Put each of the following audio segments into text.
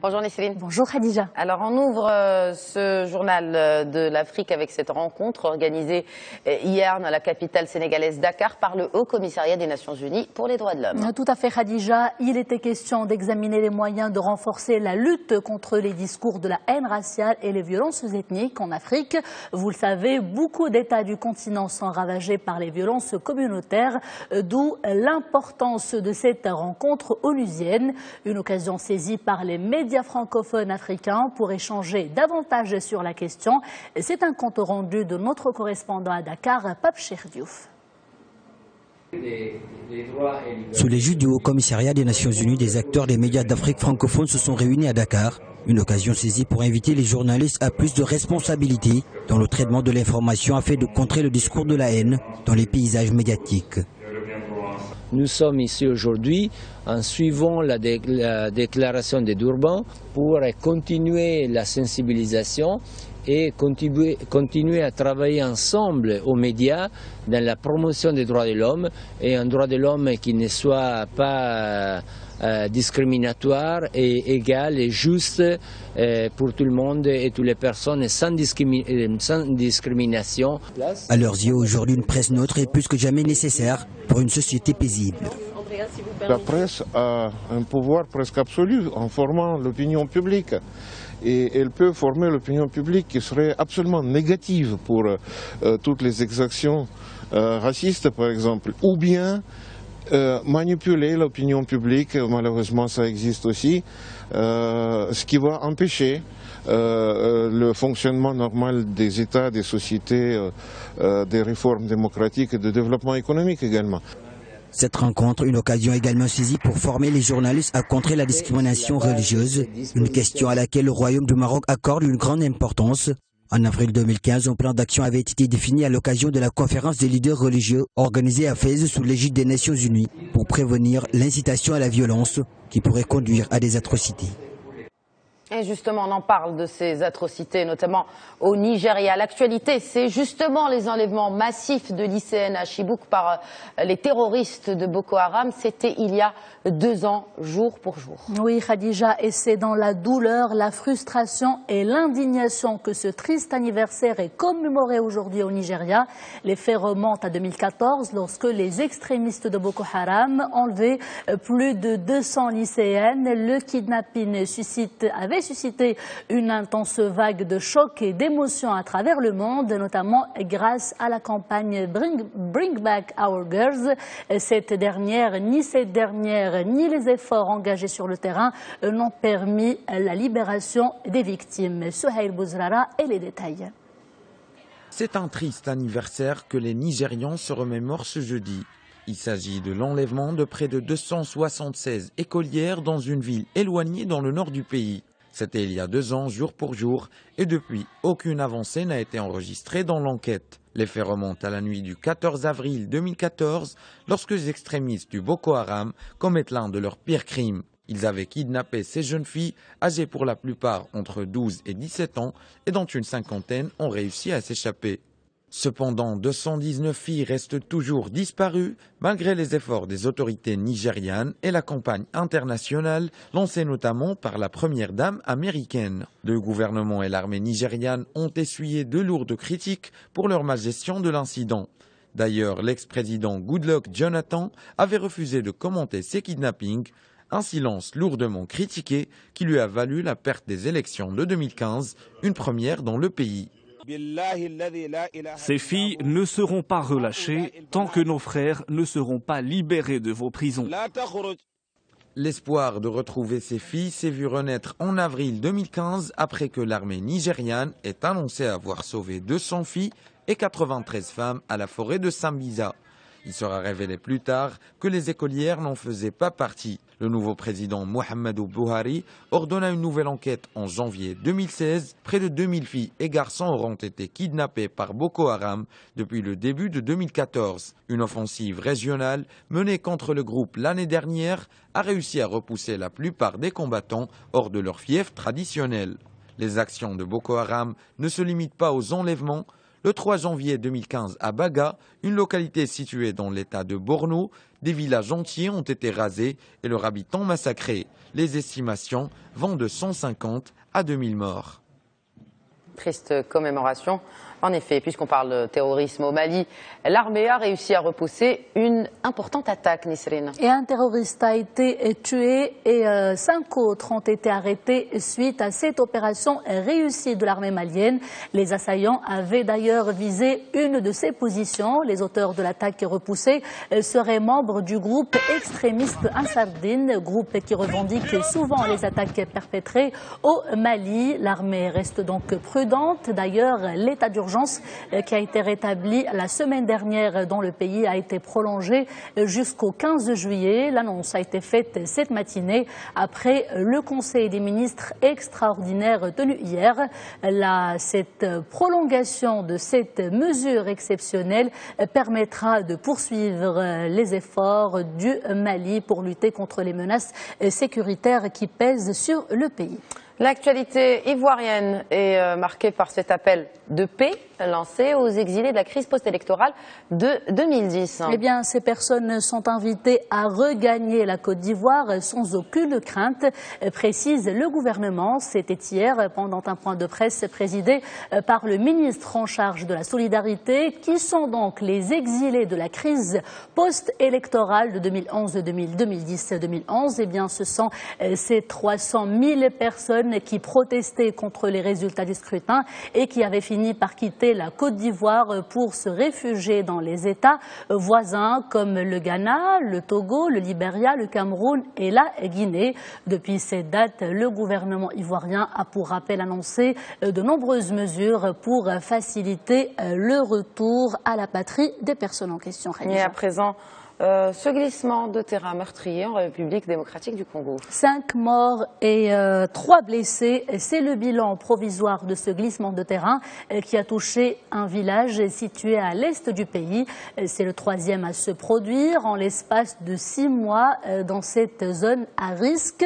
Bonjour Nesrine. Bonjour Khadija. Alors on ouvre ce journal de l'Afrique avec cette rencontre organisée hier dans la capitale sénégalaise Dakar par le Haut Commissariat des Nations Unies pour les droits de l'homme. Tout à fait Khadija, il était question d'examiner les moyens de renforcer la lutte contre les discours de la haine raciale et les violences ethniques en Afrique. Vous le savez, beaucoup d'États du continent sont ravagés par les violences communautaires, d'où l'importance de cette rencontre onusienne, une occasion saisie par les médias francophones africains pour échanger davantage sur la question. C'est un compte rendu de notre correspondant à Dakar, Pape Cheikh Diouf. Sous l'égide du Haut Commissariat des Nations Unies, des acteurs des médias d'Afrique francophone se sont réunis à Dakar. Une occasion saisie pour inviter les journalistes à plus de responsabilités dans le traitement de l'information afin de contrer le discours de la haine dans les paysages médiatiques. Nous sommes ici aujourd'hui en suivant la déclaration de Durban pour continuer la sensibilisation et continuer à travailler ensemble aux médias dans la promotion des droits de l'homme et un droit de l'homme qui ne soit pas discriminatoire et égal et juste pour tout le monde et toutes les personnes sans discrimination. À leurs yeux, aujourd'hui, une presse neutre est plus que jamais nécessaire pour une société paisible. La presse a un pouvoir presque absolu en formant l'opinion publique. Et elle peut former l'opinion publique qui serait absolument négative pour toutes les exactions racistes, par exemple, ou bien manipuler l'opinion publique, malheureusement ça existe aussi, ce qui va empêcher le fonctionnement normal des États, des sociétés, des réformes démocratiques et de développement économique également. Cette rencontre, une occasion également saisie pour former les journalistes à contrer la discrimination religieuse, une question à laquelle le Royaume du Maroc accorde une grande importance. En avril 2015, un plan d'action avait été défini à l'occasion de la conférence des leaders religieux organisée à Fès sous l'égide des Nations Unies pour prévenir l'incitation à la violence qui pourrait conduire à des atrocités. Et justement, on en parle de ces atrocités, notamment au Nigeria. L'actualité, c'est justement les enlèvements massifs de lycéennes à Chibok par les terroristes de Boko Haram. C'était il y a 2 ans, jour pour jour. Oui, Khadija, et c'est dans la douleur, la frustration et l'indignation que ce triste anniversaire est commémoré aujourd'hui au Nigeria. Les faits remontent à 2014, lorsque les extrémistes de Boko Haram enlevaient plus de 200 lycéennes. Le kidnapping avait suscité une intense vague de choc et d'émotion à travers le monde, notamment grâce à la campagne Bring Back Our Girls. Cette dernière, ni les efforts engagés sur le terrain n'ont permis la libération des victimes. Souhail Bouzrara et les détails. C'est un triste anniversaire que les Nigérians se remémorent ce jeudi. Il s'agit de l'enlèvement de près de 276 écolières dans une ville éloignée dans le nord du pays. C'était il y a 2 ans, jour pour jour, et depuis, aucune avancée n'a été enregistrée dans l'enquête. Les faits remontent à la nuit du 14 avril 2014, lorsque les extrémistes du Boko Haram commettent l'un de leurs pires crimes. Ils avaient kidnappé ces jeunes filles, âgées pour la plupart entre 12 et 17 ans, et dont une cinquantaine ont réussi à s'échapper. Cependant, 219 filles restent toujours disparues, malgré les efforts des autorités nigérianes et la campagne internationale lancée notamment par la première dame américaine. Le gouvernement et l'armée nigériane ont essuyé de lourdes critiques pour leur malgestion de l'incident. D'ailleurs, l'ex-président Goodluck Jonathan avait refusé de commenter ces kidnappings, un silence lourdement critiqué qui lui a valu la perte des élections de 2015, une première dans le pays. Ces filles ne seront pas relâchées tant que nos frères ne seront pas libérés de vos prisons. L'espoir de retrouver ces filles s'est vu renaître en avril 2015 après que l'armée nigériane ait annoncé avoir sauvé 200 filles et 93 femmes à la forêt de Sambisa. Il sera révélé plus tard que les écolières n'en faisaient pas partie. Le nouveau président Muhammadu Buhari ordonna une nouvelle enquête en janvier 2016. Près de 2000 filles et garçons auront été kidnappés par Boko Haram depuis le début de 2014. Une offensive régionale menée contre le groupe l'année dernière a réussi à repousser la plupart des combattants hors de leur fief traditionnel. Les actions de Boko Haram ne se limitent pas aux enlèvements. Le 3 janvier 2015 à Baga, une localité située dans l'état de Borno, Des villages entiers ont été rasés et leurs habitants massacrés. Les estimations vont de 150 à 2000 morts. Triste commémoration. En effet, puisqu'on parle de terrorisme au Mali, l'armée a réussi à repousser une importante attaque, Nisrine. Et un terroriste a été tué et 5 autres ont été arrêtés suite à cette opération réussie de l'armée malienne. Les assaillants avaient d'ailleurs visé une de ses positions. Les auteurs de l'attaque repoussée seraient membres du groupe extrémiste Ansardine, groupe qui revendique souvent les attaques perpétrées au Mali. L'armée reste donc prudente. D'ailleurs, l'état d'urgence qui a été rétabli la semaine dernière dans le pays a été prolongé jusqu'au 15 juillet. L'annonce a été faite cette matinée après le Conseil des ministres extraordinaire tenu hier. Cette prolongation de cette mesure exceptionnelle permettra de poursuivre les efforts du Mali pour lutter contre les menaces sécuritaires qui pèsent sur le pays. L'actualité ivoirienne est marquée par cet appel de paix lancé aux exilés de la crise post-électorale de 2010. Eh bien, ces personnes sont invitées à regagner la Côte d'Ivoire sans aucune crainte, précise le gouvernement. C'était hier pendant un point de presse présidé par le ministre en charge de la solidarité. Qui sont donc les exilés de la crise post-électorale de 2010-2011 Eh bien, ce sont ces 300 000 personnes qui protestaient contre les résultats du scrutin et qui avaient fini par quitter la Côte d'Ivoire pour se réfugier dans les États voisins comme le Ghana, le Togo, le Libéria, le Cameroun et la Guinée. Depuis cette date, le gouvernement ivoirien a pour rappel annoncé de nombreuses mesures pour faciliter le retour à la patrie des personnes en question. Et à présent, ce glissement de terrain meurtrier en République démocratique du Congo. 5 morts et 3 blessés, c'est le bilan provisoire de ce glissement de terrain qui a touché un village situé à l'est du pays. C'est le 3e à se produire en l'espace de 6 mois dans cette zone à risque.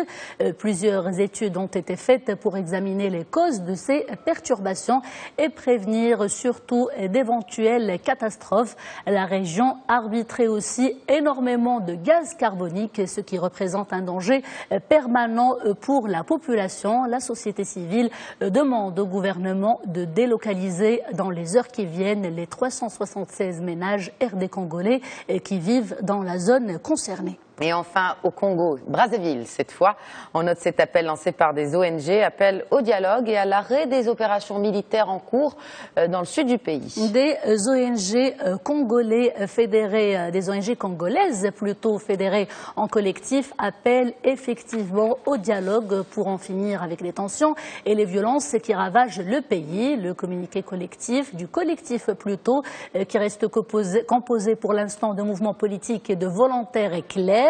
Plusieurs études ont été faites pour examiner les causes de ces perturbations et prévenir surtout d'éventuelles catastrophes. La région arbitrait aussi énormément de gaz carbonique, ce qui représente un danger permanent pour la population. La société civile demande au gouvernement de délocaliser dans les heures qui viennent les 376 ménages RD congolais qui vivent dans la zone concernée. Et enfin, au Congo, Brazzaville, cette fois, on note cet appel lancé par des ONG, appel au dialogue et à l'arrêt des opérations militaires en cours dans le sud du pays. Des ONG congolais fédérés, des ONG congolaises plutôt fédérées en collectif, appellent effectivement au dialogue pour en finir avec les tensions et les violences qui ravagent le pays. Le communiqué collectif, du collectif plutôt, qui reste composé pour l'instant de mouvements politiques et de volontaires est clair.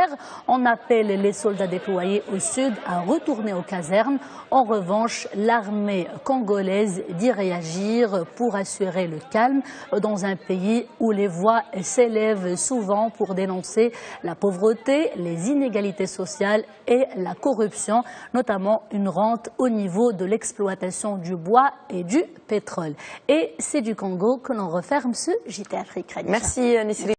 On appelle les soldats déployés au sud à retourner aux casernes. En revanche, l'armée congolaise dit réagir pour assurer le calme dans un pays où les voix s'élèvent souvent pour dénoncer la pauvreté, les inégalités sociales et la corruption, notamment une rente au niveau de l'exploitation du bois et du pétrole. Et c'est du Congo que l'on referme ce JT Afrique. Merci, Nisrine.